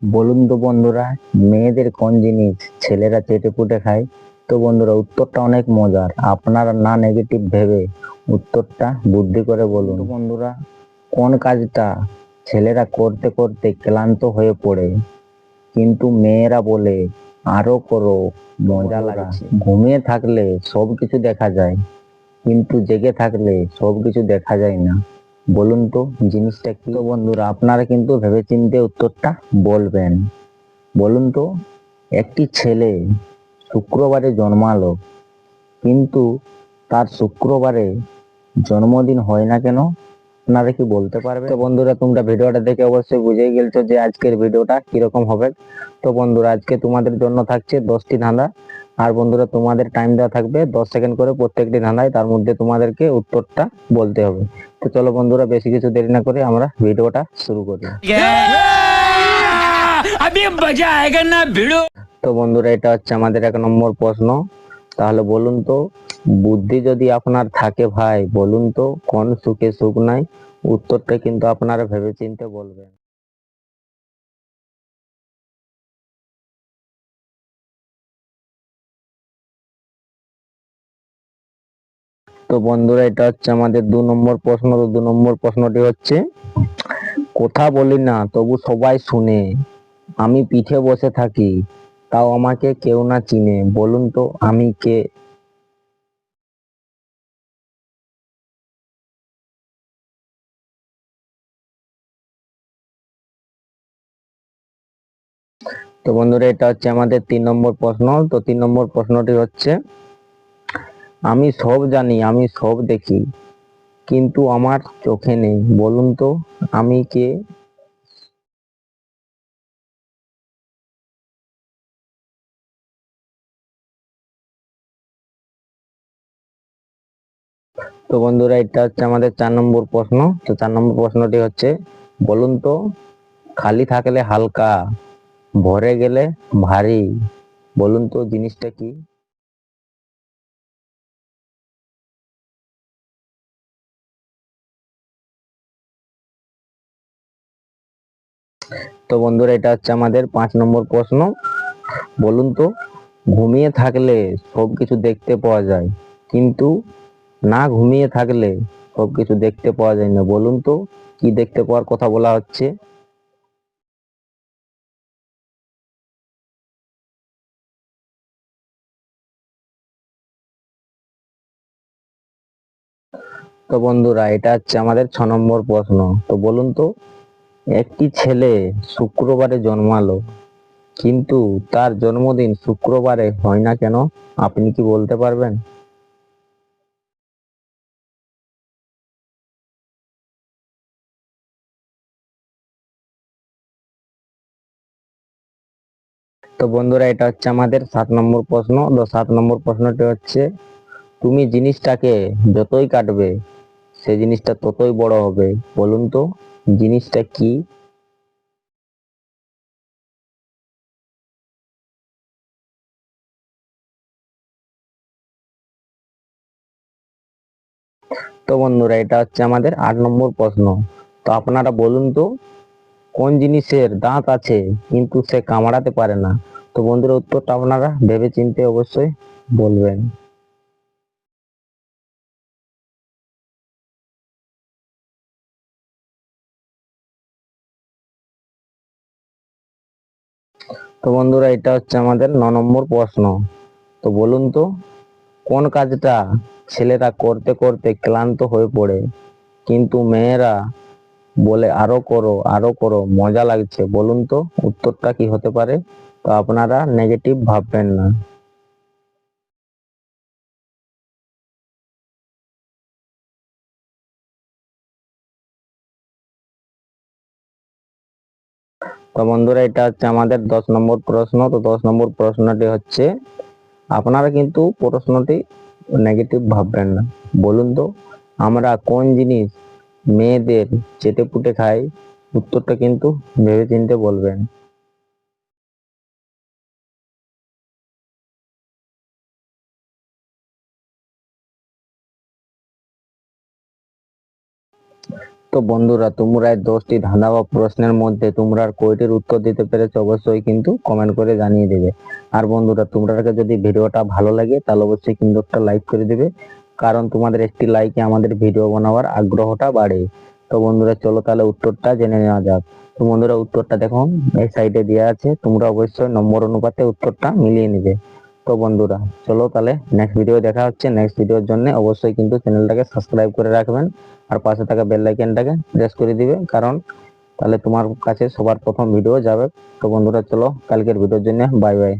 বলুন তো বন্ধুরা, মেয়েদের কোন জিনিস ছেলেরা চেটেপুটে খায়? তো বন্ধুরা, উত্তরটা অনেক মজার। আপনারা না নেগেটিভ ভেবে উত্তরটা বুদ্ধি করে বলুন। তো বন্ধুরা, কোন কাজটা ছেলেরা করতে করতে ক্লান্ত হয়ে পড়ে কিন্তু মেয়েরা বলে আরো করো, মজা লাগছে? ঘুমিয়ে থাকলে সবকিছু দেখা যায় কিন্তু জেগে থাকলে সবকিছু দেখা যায় না। বলুন তো জিনিসটা কি? তো বন্ধুরা, আপনারা কিন্তু ভেবেচিন্তে উত্তরটা বলবেন। বলুন তো, একটি ছেলে শুক্রবারে জন্মালো কিন্তু তার শুক্রবারে জন্মদিন হয় না কেন? আপনারা কি বলতে পারবেন? তো বন্ধুরা, তোমরা ভিডিওটা দেখে অবশ্যই বুঝেই গেছো যে আজকের ভিডিওটা কিরকম হবে। তো বন্ধুরা, আজকে তোমাদের জন্য থাকছে 10টি ধাঁধা। আর বন্ধুরা, তোমাদের টাইম দেওয়া থাকবে 10 সেকেন্ড করে প্রত্যেকটি ধাঁধায়, তার মধ্যে তোমাদেরকে উত্তরটা বলতে হবে। তো চলো বন্ধুরা, বেশি কিছু দেরি না করে আমরা ভিডিওটা শুরু করি। अभी मजा आएगा ना भिड़ो। তো বন্ধুরা, এটা হচ্ছে আমাদের 1 নম্বর প্রশ্ন। তাহলে বলুন তো, বুদ্ধি যদি আপনার থাকে ভাই, বলুন তো কোন সুখে সুখ নাই? উত্তরটা কিন্তু আপনারা ভেবেচিন্তে বলবেন। তো বন্ধুরা, এটা হচ্ছে আমাদের 2 নম্বর প্রশ্ন। তো 2 নম্বর প্রশ্নটি হচ্ছে, কথা বলি না তবু সবাই শুনে, আমি পিঠে বসে থাকি তাও আমাকে কেউ না চিনে, বলুন তো আমি কে? তো বন্ধুরা, এটা হচ্ছে আমাদের 3 নম্বর প্রশ্ন। তো 3 নম্বর প্রশ্নটি হচ্ছে, আমি সব জানি আমি সব দেখি কিন্তু আমার চোখে নেই, বলুন তো আমি কে? তো বন্ধুরা, এটা হচ্ছে আমাদের 4 নম্বর প্রশ্ন। তো 4 নম্বর প্রশ্নটি হচ্ছে, বলুন তো, খালি থাকলে হালকা, ভরে গেলে ভারী, বলুন তো জিনিসটা কি? তো বন্ধুরা, এটা হচ্ছে আমাদের 5 নম্বর প্রশ্ন। বলুন তো, ঘুমিয়ে থাকলে সবকিছু দেখতে পাওয়া যায় কিন্তু না ঘুমিয়ে থাকলে সবকিছু দেখতে পাওয়া যায় না, বলুন তো কি দেখতে পাওয়ার কথা বলা হচ্ছে? তো বন্ধুরা, এটা হচ্ছে আমাদের 6 নম্বর প্রশ্ন। তো বলুন তো, একটি ছেলে শুক্রবারে জন্মালো কিন্তু তার জন্মদিন শুক্রবারে হয় না কেন? আপনি কি বলতে পারবেন? তো বন্ধুরা, এটা হচ্ছে আমাদের 7 নম্বর প্রশ্ন। তো 7 নম্বর প্রশ্নটি হচ্ছে, তুমি জিনিসটাকে যতই কাটবে সেই জিনিসটা ততই বড় হবে, বলুন তো জিনিসটা কি? তো বন্ধুরা, এটা হচ্ছে আমাদের 8 নম্বর প্রশ্ন। তো আপনারা বলুন তো, কোন জিনিসের দাঁত আছে কিন্তু সে কামড়াতে পারে না? তো বন্ধুরা, উত্তরটা আপনারা ভেবে চিন্তে অবশ্যই বলবেন। তো বন্ধুরা, এটা হচ্ছে আমাদের 9 নম্বর প্রশ্ন। তো বলুন তো, কোন কাজটা ছেলেরা করতে করতে ক্লান্ত হয়ে পড়ে কিন্তু মেয়েরা বলে আরো করো, মজা লাগছে? বলুন তো উত্তরটা কি হতে পারে? তো আপনারা নেগেটিভ ভাববেন না। তো বন্ধুরা, এটা হচ্ছে আমাদের 10 নম্বর প্রশ্ন। তো 10 নম্বর প্রশ্নটি হচ্ছে, আপনারা কিন্তু প্রশ্নটি নেগেটিভ ভাববেন না। বলুন তো, আমরা কোন জিনিস মেয়েদের চেটে পুটে খাই? উত্তরটা কিন্তু ভেবে চিন্তে বলবেন। তো বন্ধুরা, তোমরা এই 10টি ধাঁধা বা প্রশ্নের মধ্যে তোমরা আর কয়টির উত্তর দিতে পেরেছো অবশ্যই কিন্তু কমেন্ট করে জানিয়ে দেবে। আর বন্ধুরা, তোমরা যদি ভিডিওটা ভালো লাগে তাহলে অবশ্যই কিন্তু একটা লাইক করে দেবে, কারণ তোমাদের একটি লাইকে আমাদের ভিডিও বানাবার আগ্রহটা বাড়ে। তো বন্ধুরা, চলো তাহলে উত্তরটা জেনে নেওয়া যাক। তো বন্ধুরা, উত্তরটা দেখো এই সাইডে দেওয়া আছে, তোমরা অবশ্যই নম্বর অনুপাতে উত্তরটা মিলিয়ে নেবে। তো বন্ধুরা, চলো তাহলে নেক্সট ভিডিও দেখা হচ্ছে। নেক্সট ভিডিওর জন্য অবশ্যই কিন্তু চ্যানেলটাকে সাবস্ক্রাইব করে রাখবেন আর পাশে থাকা বেল আইকনটাকে প্রেস করে দিবে, কারণ তাহলে তোমার কাছে সবার প্রথম ভিডিও যাবে। তো বন্ধুরা, চলো কালকের ভিডিওর জন্য বাই বাই।